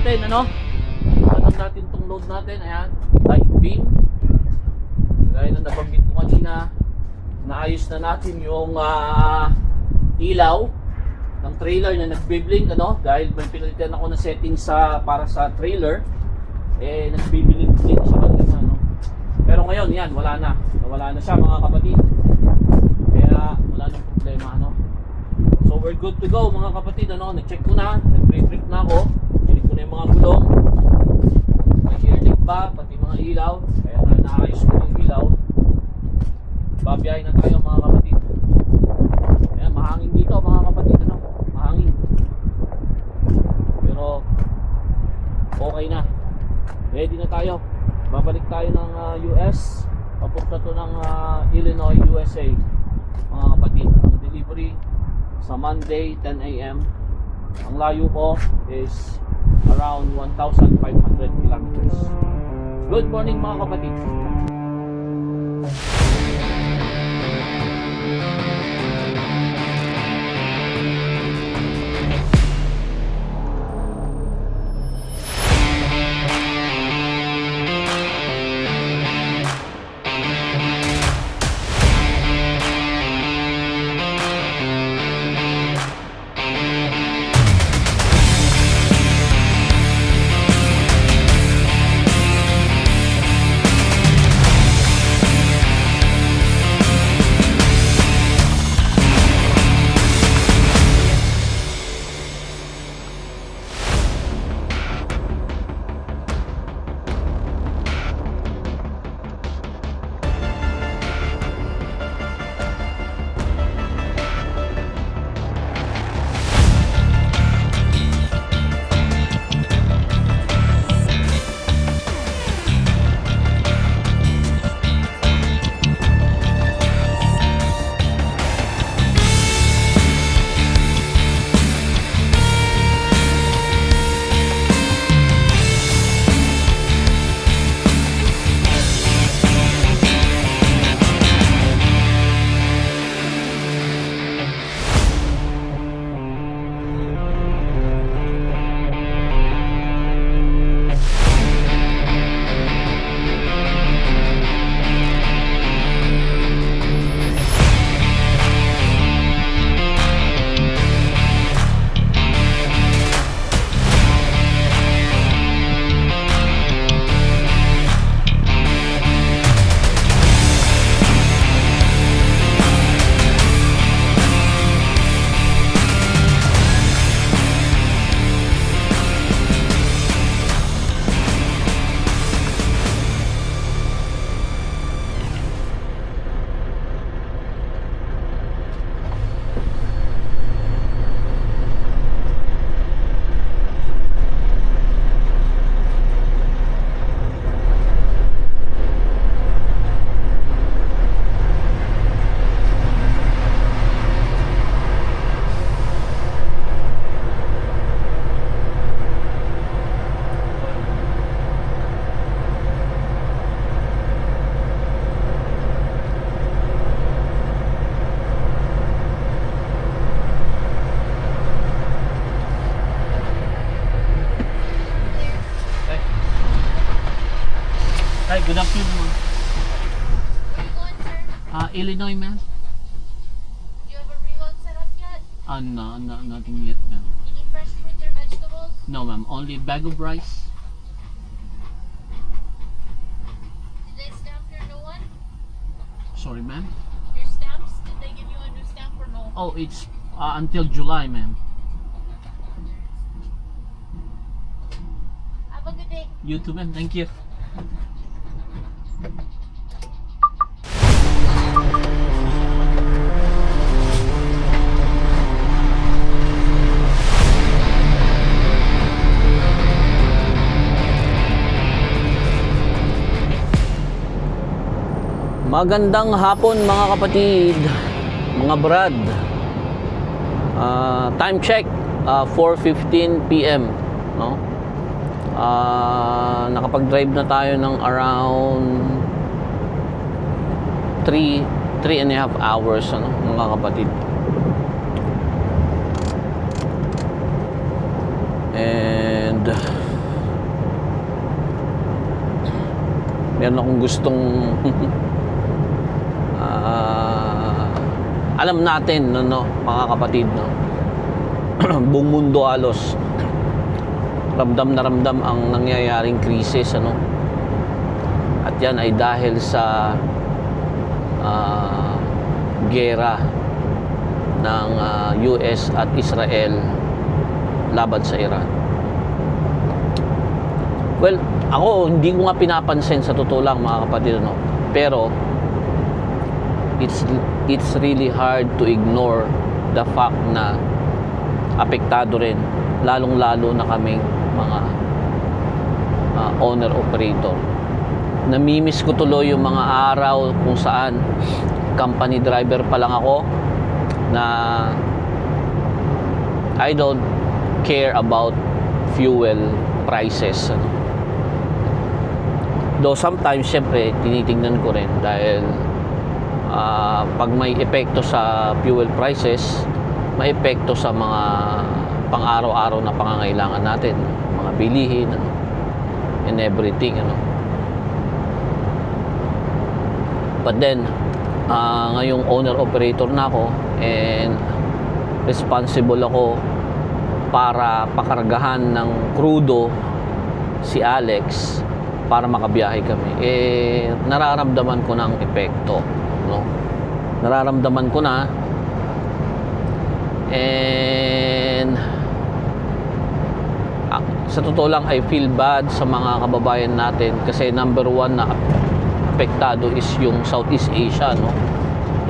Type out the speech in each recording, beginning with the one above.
natin, ano? Tanong natin itong load natin, ayan, light beam. Gaya na nabanggit ko kanina, naayos na natin yung ilaw ng trailer na nagbiblink, ano? Dahil may pinalitan ako ng settings para sa trailer, nagbiblink siya kanina, ano? Pero ngayon, yan, wala na siya, mga kapatid. Kaya wala nang problema, ano? So we're good to go, mga kapatid, ano? Nag-check ko na, nag-pre-trip na ako, check ko na yung mga gulong, may air leak ba, pati mga ilaw. Kaya naayos ko yung ilaw. Babiyahin na tayo, mga kapatid. Ayan, mahangin dito, mga kapatid, ano? Mahangin. Pero okay na. Ready na tayo. Babalik tayo ng US. Papunta to ng Illinois, USA, mga kapatid. Ang delivery sa Monday, 10 a.m. Ang layo ko is around 1,500 kilometers. Good morning, mga kapatid. Hi, good afternoon, ma'am. Where you going, sir? Illinois, ma'am. Do you have a reload set up yet? No, nothing yet, ma'am. Any fresh fruits or vegetables? No, ma'am. Only bag of rice. Did they stamp your new one? Sorry, ma'am. Your stamps? Did they give you a new stamp or no? Oh, it's until July, ma'am. Have a good day. You too, ma'am. Thank you. Magandang hapon, mga kapatid, mga brad. Time check, 4:15 p.m. No? Nakapag-drive na tayo ng around 3.5 hours, ano, mga kapatid. And Meron akong gustong alam natin, no, mga kapatid, no, buong mundo halos ramdam na ramdam ang nangyayaring krisis, ano, at yan ay dahil sa gera ng US at Israel laban sa Iran. Well, ako hindi ko nga pinapansin sa totoo lang, mga kapatid, no, pero it's really hard to ignore the fact na apektado rin, lalong-lalo na kaming mga owner-operator. Namimiss ko tuloy yung mga araw kung saan company driver pa lang ako na I don't care about fuel prices. Though sometimes, syempre, tinitingnan ko rin dahil pag may epekto sa fuel prices, may epekto sa mga pang-araw-araw na pangangailangan natin, mga bilihin, ano, and everything, ano. But then, ngayong owner-operator na ako and responsible ako para pakargahan ng krudo si Alex para makabiyahe kami, nararamdaman ko ng epekto, no? Nararamdaman ko na, and sa totoo lang, I feel bad sa mga kababayan natin kasi number one na apektado is yung Southeast Asia, no?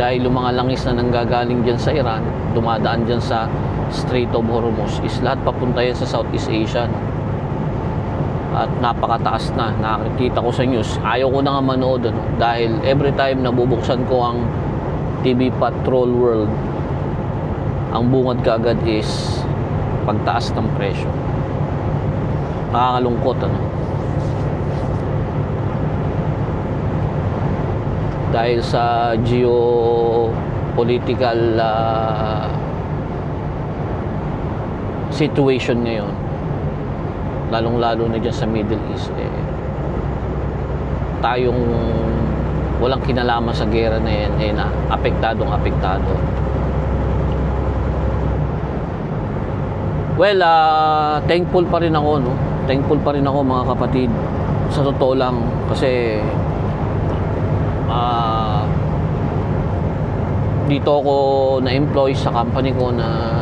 Dahil yung mga langis na nanggagaling dyan sa Iran, dumadaan dyan sa Strait of Hormuz, is lahat papunta yan sa Southeast Asia, no? At napakataas na, nakikita ko sa news. Ayaw ko na nga manood, ano? Dahil every time nabubuksan ko ang TV Patrol World, ang bungad kaagad is pagtaas ng presyo. Nakakalungkot, ano? Dahil sa geopolitical situation ngayon, lalong-lalo na dyan sa Middle East, tayong walang kinalaman sa gera na yan, na apektado. Well, thankful pa rin ako, no? Thankful pa rin ako, mga kapatid, sa totoo lang, kasi dito ako na-employ sa company ko na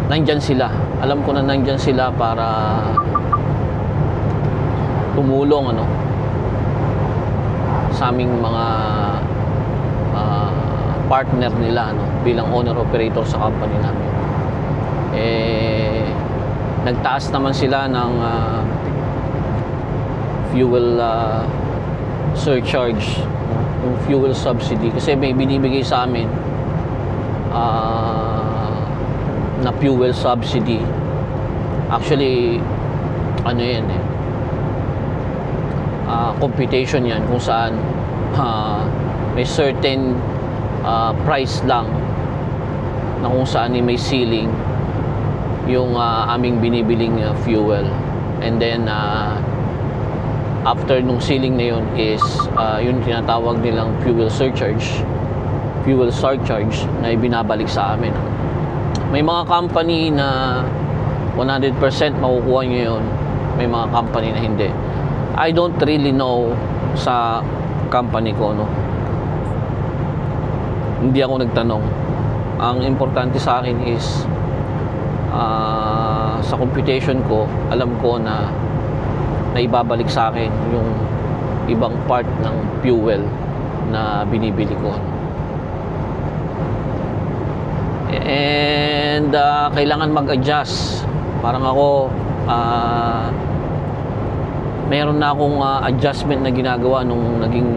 nandyan sila. Alam ko na nandyan sila para tumulong, ano, sa aming mga partner nila, ano, bilang owner-operator sa company namin. Nagtaas naman sila ng fuel surcharge, yung fuel subsidy, kasi may binibigay sa amin na fuel subsidy. Actually, ano yan, computation yan kung saan may certain price lang na kung saan may ceiling yung aming binibiling fuel, and then after nung ceiling na yun is yung tinatawag nilang fuel surcharge na ibinabalik sa amin. May mga company na 100% makukuha nyo yun, may mga company na hindi. I don't really know sa company ko, no? Hindi ako nagtanong. Ang importante sa akin is sa computation ko, alam ko na ibabalik sa akin yung ibang part ng fuel na binibili ko. And kailangan mag-adjust. Parang ako, meron na akong adjustment na ginagawa nung naging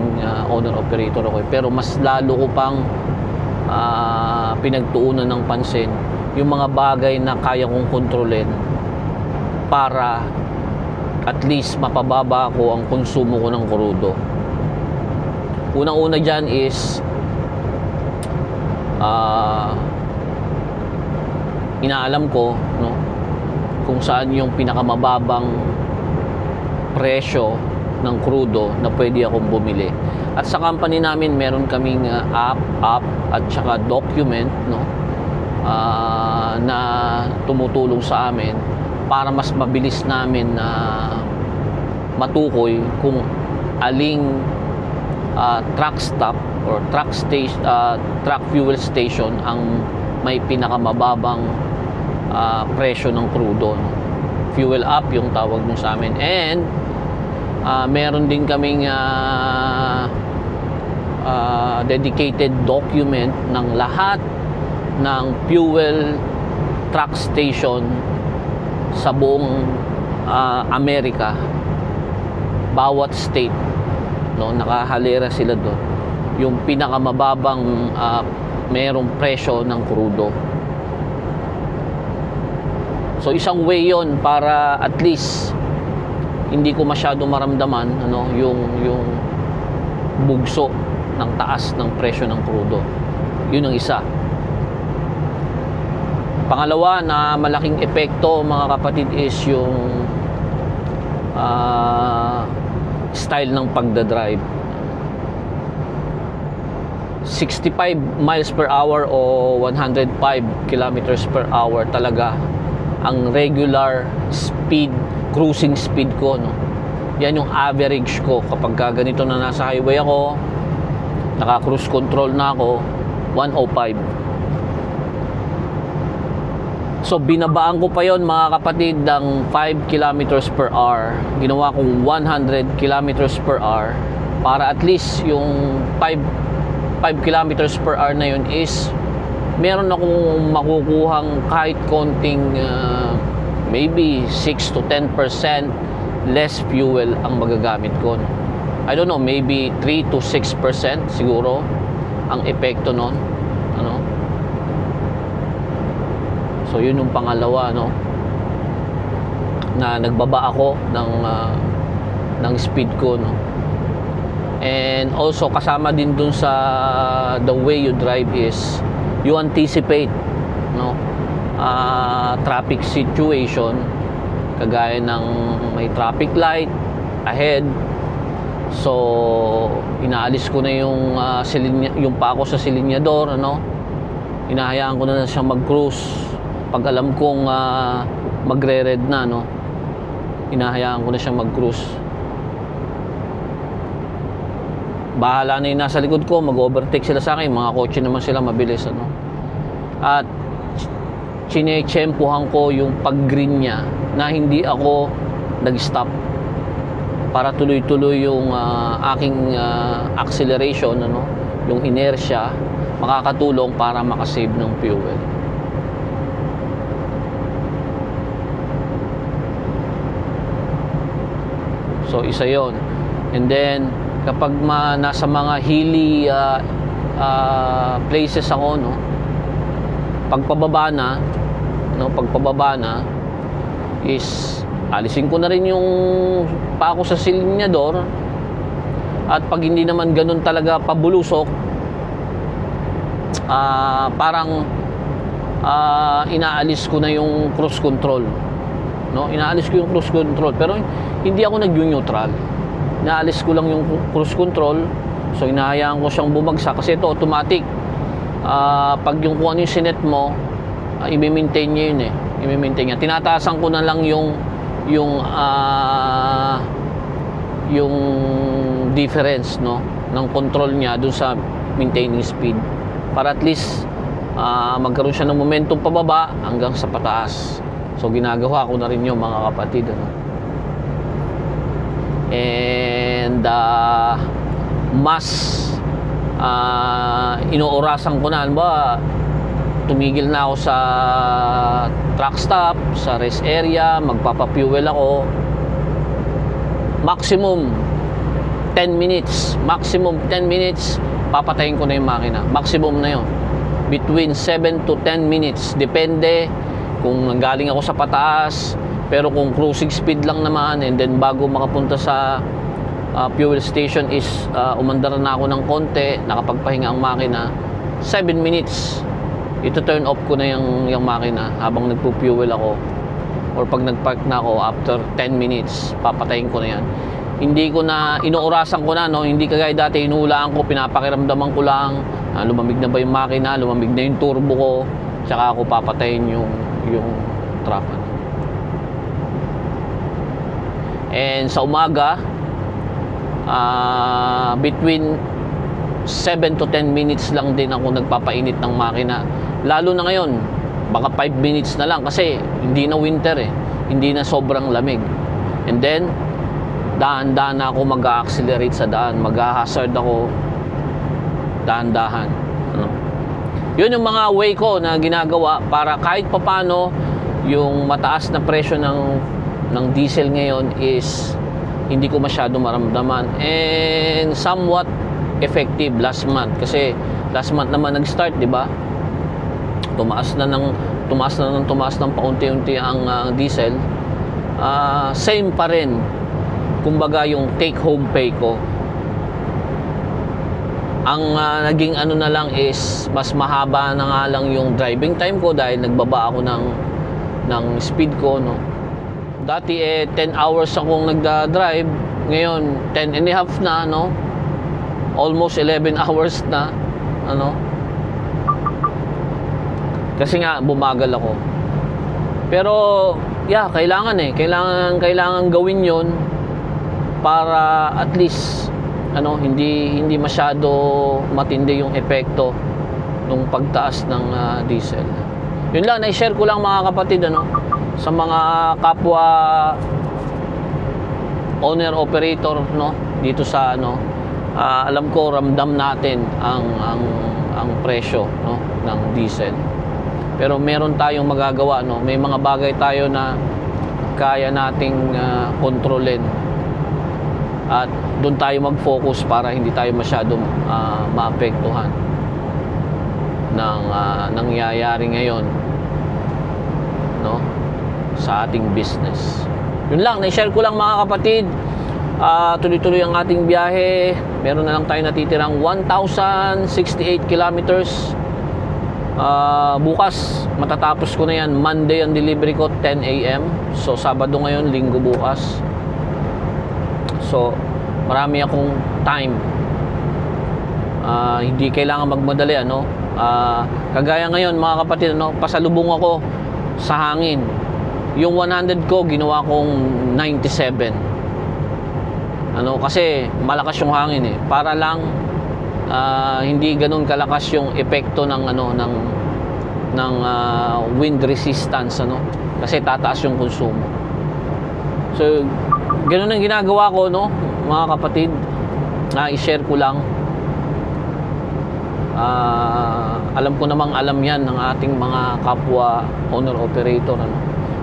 owner-operator ako. Pero mas lalo ko pang pinagtuunan ng pansin yung mga bagay na kaya kong kontrolin para at least mapababa ko ang konsumo ko ng krudo. Unang-una dyan is inaalam ko, no, kung saan yung pinakamababang presyo ng krudo na pwede akong bumili. At sa company namin meron kaming app at saka document, no, na tumutulong sa amin para mas mabilis namin na matukoy kung aling truck stop or truck fuel station ang may pinakamababang presyo ng crudo, no? Fuel up yung tawag nyo sa amin. And meron din kaming dedicated document ng lahat ng fuel truck station sa buong Amerika, bawat state, no, nakahalera sila doon yung pinakamababang merong presyo ng crudo. So isang way yon para at least hindi ko masyado maramdaman, ano, yung bugso ng taas ng presyo ng crudo. Yun ang isa. Pangalawa na malaking epekto, mga kapatid, is yung style ng pagdadrive. 65 miles per hour o 105 kilometers per hour talaga ang regular speed, cruising speed ko, no. Yan yung average ko kapag ganito na nasa highway ako, naka cruise control na ako, 105. So binabaan ko pa yon, mga kapatid, ng 5 kilometers per hour. Ginawa kong 100 kilometers per hour para at least yung 5 kilometers per hour na yun is meron akong makukuhang kahit konting maybe 6 to 10% less fuel ang magagamit ko, no? I don't know, maybe 3 to 6% siguro ang epekto nun, ano. So yun yung pangalawa, no, na nagbaba ako ng speed ko, no. And also kasama din dun sa the way you drive is you anticipate, no, traffic situation, kagaya ng may traffic light ahead. So inaalis ko na yung yung pa ako sa silinyador, ano. Hinahayaan ko na siyang mag-cruise pag alam kong magre-red na, no. Hinahayaan ko na siyang mag-cruise. Bahala na yung nasa likod ko, mag-overtake sila sa akin, mga kotse naman sila mabilis, ano. At chinechempuhan ko yung pag-green niya na hindi ako nag-stop para tuloy-tuloy yung aking acceleration, ano, yung inertia makakatulong para makasave ng fuel. So isa yon. And then kapag nasa mga hilly places ako, no, pagpababa na is alisin ko na rin yung pa ako sa silinyador. At pag hindi naman ganun talaga pabulusok, parang inaalis ko na yung cruise control, no, inaalis ko yung cruise control, pero hindi ako nag-neutral. Inaalis ko lang yung cruise control. So hinahayaan ko siyang bumagsak kasi ito automatic. Pag yung kung ano yung sinet mo, i-maintain niya yun, i-maintain niya. Tinataasan ko na lang yung difference, no, ng control niya dun sa maintaining speed para at least magkaroon siya ng momentum pababa hanggang sa pataas. So ginagawa ko na rin yung mga kapatid, ano. And mas inoorasan ko na, ba, tumigil na ako sa truck stop, sa rest area, magpapafuel ako. Maximum 10 minutes, papatayin ko na yung makina. Maximum na yun. Between 7 to 10 minutes. Depende kung nanggaling ako sa pataas. Pero kung cruising speed lang naman, and then bago makapunta sa fuel station is umandar na ako ng konti, nakapagpahinga ang makina, 7 minutes. Ito turn off ko na yung makina habang nagpo-fuel ako. or pag nag-park na ako after 10 minutes, papatayin ko na yan. Hindi ko na, inuurasan ko na, no? Hindi kagaya dati, inuulaan ko, pinapakiramdaman ko lang, lumamig na ba yung makina, lumamig na yung turbo ko, tsaka ako papatayin yung truck. And sa umaga, between 7 to 10 minutes lang din ako nagpapainit ng makina. Lalo na ngayon, baka 5 minutes na lang kasi hindi na winter eh. Hindi na sobrang lamig. And then, dahan-dahan na ako mag-accelerate sa daan. Mag-hazard ako dahan-dahan. Ano? Yun yung mga way ko na ginagawa para kahit papano yung mataas na presyo ng diesel ngayon is hindi ko masyado maramdaman. And somewhat effective last month. Kasi last month naman nag-start, di ba? Tumaas na ng paunti-unti ang diesel. Same pa rin. Kumbaga yung take home pay ko. Ang naging ano na lang is mas mahaba na nga lang yung driving time ko dahil nagbaba ako ng speed ko, no. Dati 10 hours akong nagda-drive, ngayon 10 and a half na, no. Almost 11 hours na, ano. Kasi nga bumagal ako. Pero yeah, kailangan gawin 'yon para at least hindi masyado matindi yung epekto ng pagtaas ng diesel. Yun lang, na-share ko lang mga kapatid sa mga kapwa owner operator dito sa alam ko ramdam natin ang presyo ng diesel. Pero meron tayong magagawa, may mga bagay tayo na kaya nating kontrolin. At doon tayo mag-focus para hindi tayo masyadong maapektuhan ng nangyayari ngayon sa ating business. Yun lang, na-share ko lang mga kapatid. Tuloy-tuloy ang ating biyahe. Meron na lang tayo natitirang 1,068 kilometers. Bukas matatapos ko na yan. Monday ang delivery ko 10 AM. So Sabado ngayon, Linggo bukas. So, marami akong time. Hindi kailangan magmadali, kagaya ngayon, mga kapatid, pasalubong ako sa hangin. Yung 100 ko, ginawa kong 97. Kasi malakas yung hangin eh. Para lang hindi ganun kalakas yung epekto ng wind resistance, kasi tataas yung konsumo. So, ganun ang ginagawa ko, mga kapatid, na i-share ko lang. Alam ko namang alam yan ng ating mga kapwa owner operator,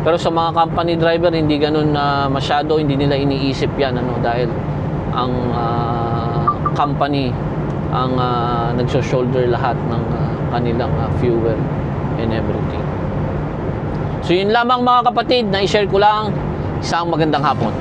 pero sa mga company driver hindi ganun masyado, hindi nila iniisip yan, dahil ang company ang nagso-shoulder lahat ng kanilang fuel and everything. So yun lamang mga kapatid, na i-share ko lang. Isang magandang hapon.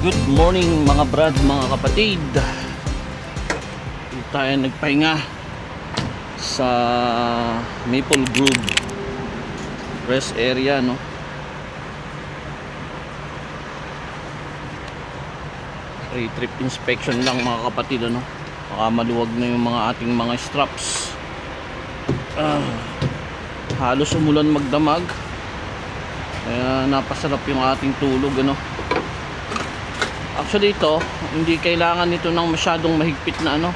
Good morning mga brad, mga kapatid. Tayo nagpahinga sa Maple Grove rest area, Pre-trip inspection lang mga kapatid, baka maluwag na yung mga ating mga straps. Halos umulan magdamag, kaya napasarap yung ating tulog, Actually ito, hindi kailangan nito ng masyadong mahigpit na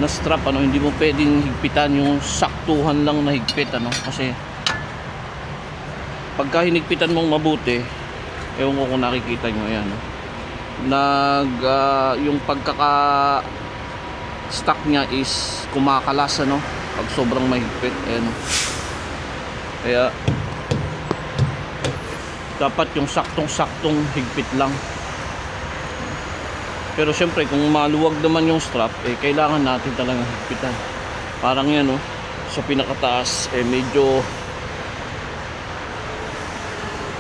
na strap, ano, hindi mo pwedeng higpitan yung saktuhan lang na higpit, ano, kasi pagka hinigpitan mong mabuti, ewan ko kung nakikita nyo, ayan, no? Yung pagkaka stock niya is kumakalas, ano, pag sobrang mahigpit, ayan, no? Kaya dapat yung saktong higpit lang. Pero syempre kung maluwag naman yung strap, kailangan natin talagang higpitan. Parang yan, no, sa pinakataas medyo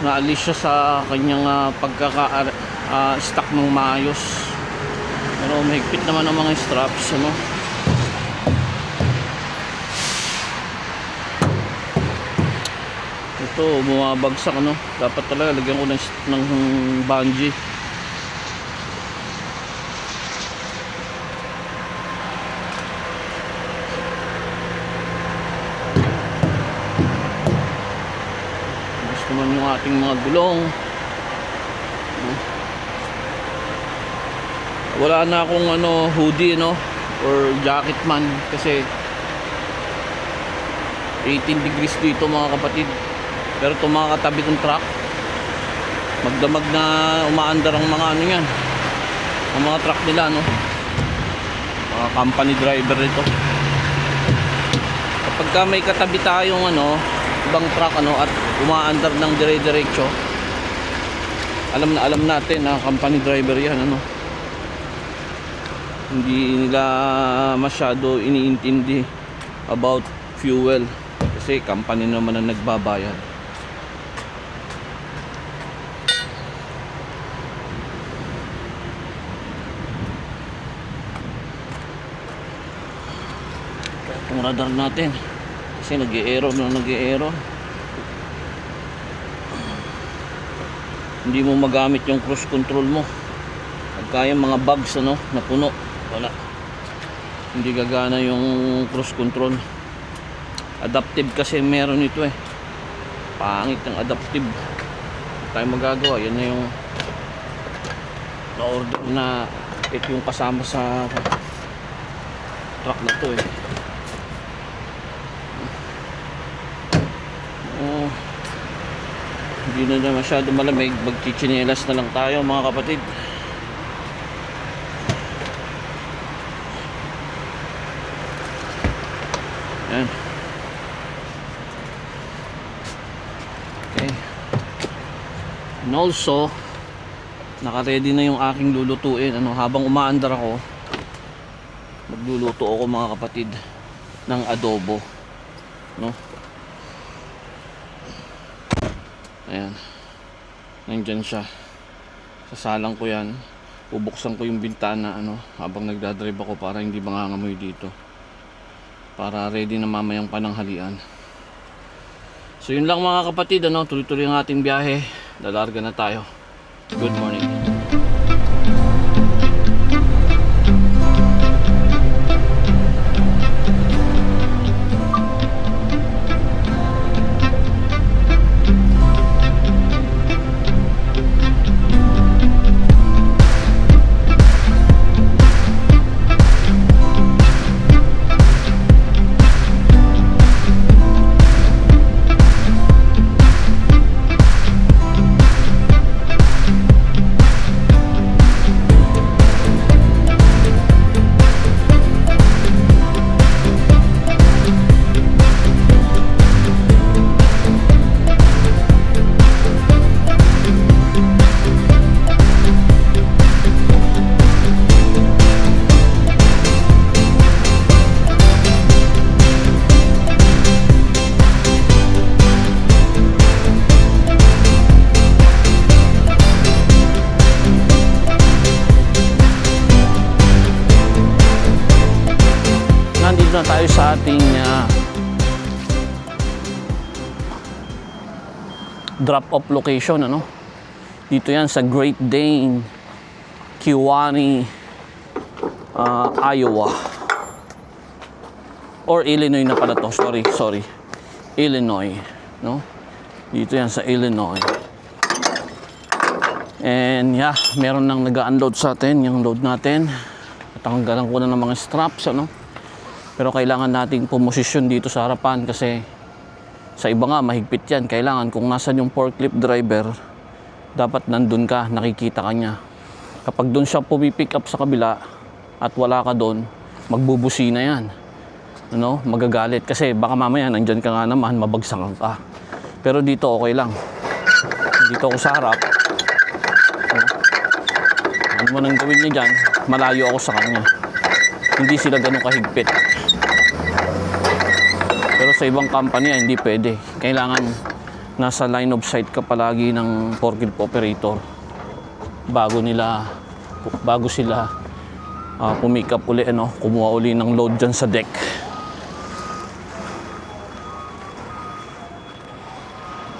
naalis siya sa kanyang pagkaka stock ng maayos. Pero mahigpit naman ang mga straps, ano. Ito bumabagsak, ano. Dapat talaga lagyan ko ng bungee. Naman yung ating mga gulong. Wala na akong hoodie, no, or jacket man, kasi 18 degrees dito, mga kapatid. Pero itong mga katabi kong truck, magdamag na umaandar ang mga yan, ang mga truck nila, no, mga company driver ito. Kapag ka may katabi tayong ibang truck, at umaandar ng dire-diretso, alam natin na company driver yan, hindi nila masyado iniintindi about fuel, kasi company naman ang nagbabayad. Itong radar natin kasi nag-e-aero. Hindi mo magamit yung cruise control mo pagka yung mga bags na puno, wala, hindi gagana yung cruise control. Adaptive kasi meron ito, pangit ng adaptive, hindi tayo magagawa. Yan na yung na-order na, ito yung kasama sa truck na to, hindi na masyado malamig, magchichinelas na lang tayo, mga kapatid. Yan. Okay. And also, naka-ready na yung aking lulutuin, habang umaandar ako, magluluto ako, mga kapatid, ng adobo, no. Ayan, nandyan siya, sasalang ko yan, bubuksan ko yung bintana habang nagdadrive ako, para hindi mangangamoy dito, para ready na mamayang pananghalian. So yun lang, mga kapatid, tuloy-tuloy ang ating biyahe, lalarga na tayo. Good morning. Nandito na tayo sa ating drop-off location, dito yan sa Great Dane, Kewaunee, Iowa, or Illinois na pala to, sorry, Illinois, no? Dito yan sa Illinois. And yeah, meron nang nag-unload sa atin yung load natin. Natanggalan ko na ng mga straps, Pero kailangan nating pumosisyon dito sa harapan kasi sa iba nga mahigpit yan. Kailangan kung nasan yung forklift driver, dapat nandun ka, nakikita ka niya. Kapag doon siya pumipick up sa kabila at wala ka doon, magbubusina yan. Ano? Magagalit kasi baka mamaya nandyan ka nga naman, mabagsakan ka. Pero dito okay lang. Dito ako sa harap. Ano man ang gawin niya dyan, malayo ako sa kanya. Hindi sila ganun kahigpit. Pero sa ibang company, hindi pwede. Kailangan nasa line of sight ka palagi ng forklift operator bago sila pumick up uli, kumuha uli ng load dyan sa deck.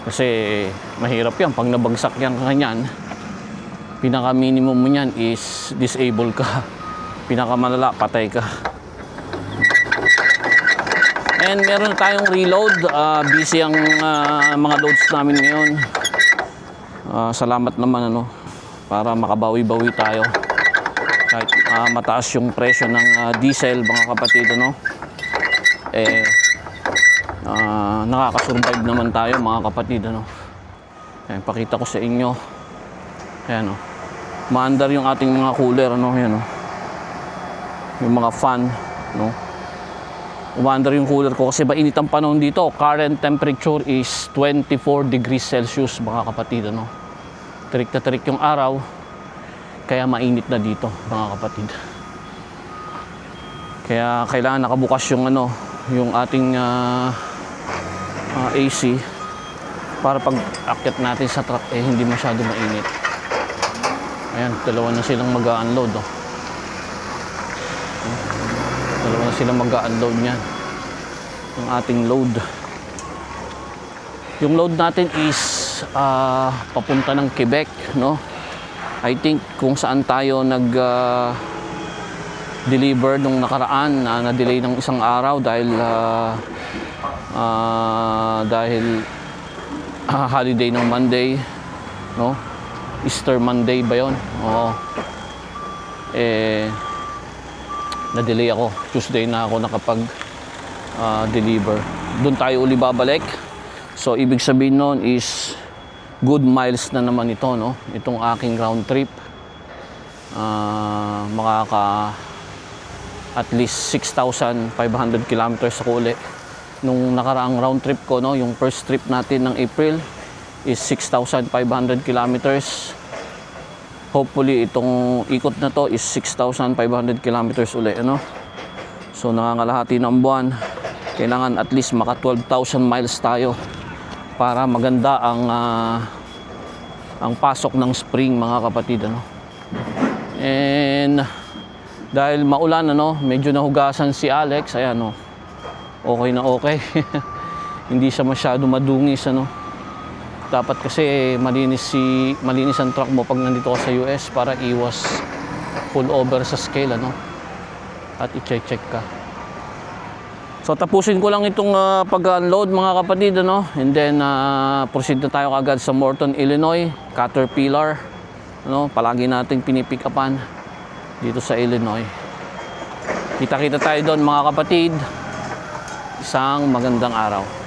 Kasi mahirap yan pag nabagsak yan kanyan. Pinaka minimum mo yan is disable ka. Pinaka malala, patay ka. And meron tayong reload. Busy ang mga loads namin ngayon. Salamat naman para makabawi-bawi tayo. Kahit mataas yung presyo ng diesel, mga kapatid, nakakasurvive naman tayo, mga kapatid, Ayan, pakita ko sa inyo. Ayan, maandar yung ating mga cooler, ayan, yung mga fan, umaandar yung cooler ko kasi mainit ang panahon dito. Current temperature is 24 degrees Celsius, mga kapatid, Tirik na tirik yung araw, kaya mainit na dito, mga kapatid. Kaya kailangan nakabukas yung yung ating AC para pag akyat natin sa truck hindi masyado mainit. Ayan, dalawa na silang mag-unload, Dalawa na silang mag-unload niyan. Yung ating load. Yung load natin is papunta ng Quebec, I think kung saan tayo deliver nung nakaraan, na-delay ng isang araw dahil holiday ng Monday, Easter Monday ba yun? Oo. Na-delay ako. Tuesday na ako nakapag-deliver. Doon tayo uli babalik. So, ibig sabihin nun is good miles na naman ito, Itong aking round trip. At least 6,500 kilometers ako uli. Nung nakaraang round trip ko, yung first trip natin ng April is 6,500 kilometers. Hopefully, itong ikot na to is 6,500 kilometers uli, So, nangangalahati ng buwan. Kailangan at least maka 12,000 miles tayo para maganda ang pasok ng spring, mga kapatid, And dahil maulan, medyo nahugasan si Alex, ayan, okay na okay. Hindi siya masyado madungis, Dapat kasi malinis ang truck mo pag nandito ka sa US para iwas pull over sa scale, At i-check ka. So tapusin ko lang itong pag-unload, mga kapatid, And then proceed na tayo agad sa Morton, Illinois, Caterpillar, palagi nating pinipick upan dito sa Illinois. Kita-kita tayo doon, mga kapatid. Isang magandang araw.